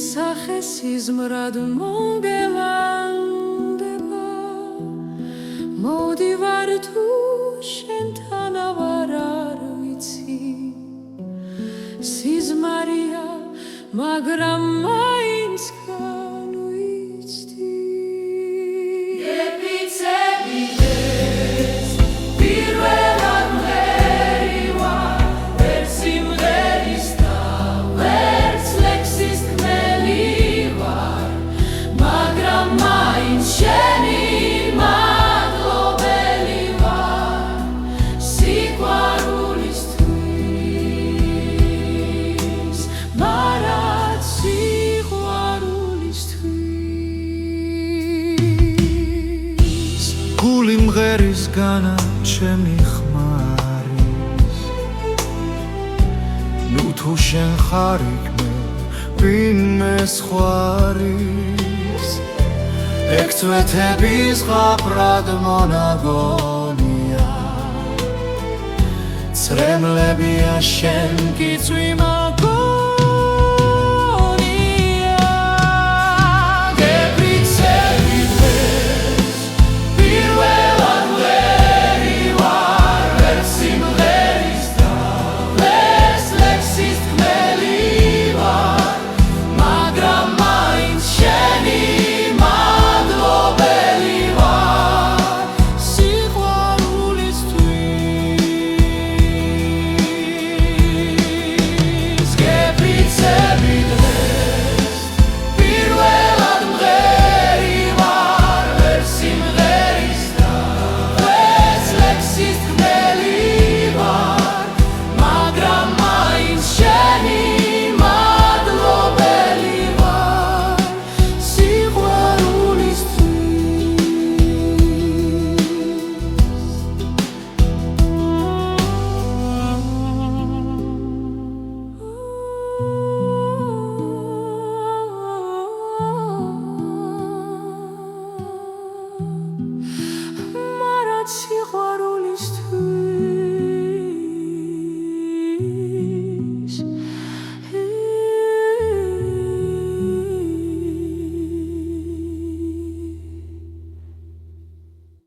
სახე სიზმრად მოგელანდება მოდი ვარ თუ შენთან ვარ არ ვიცი სიზმარია მაგრამ მაინც განვიცდი ეპიცები ეს პირველად მღერი ვარ ვერ სიმღერის და ვერც ლექსის თქმელი ვარ მაგრამ მაინც შენი მადლობელი ვარ სიყვარულისთვის მარად სიყვარულისთვის გული მღერის განა ჩემი ხმარის ნუ თუ შენ ხარ იქმე ვინმე სხვა არის ეგ წვეთების ღაბრად მონაგონია წრემლებია შენ გიწვიმა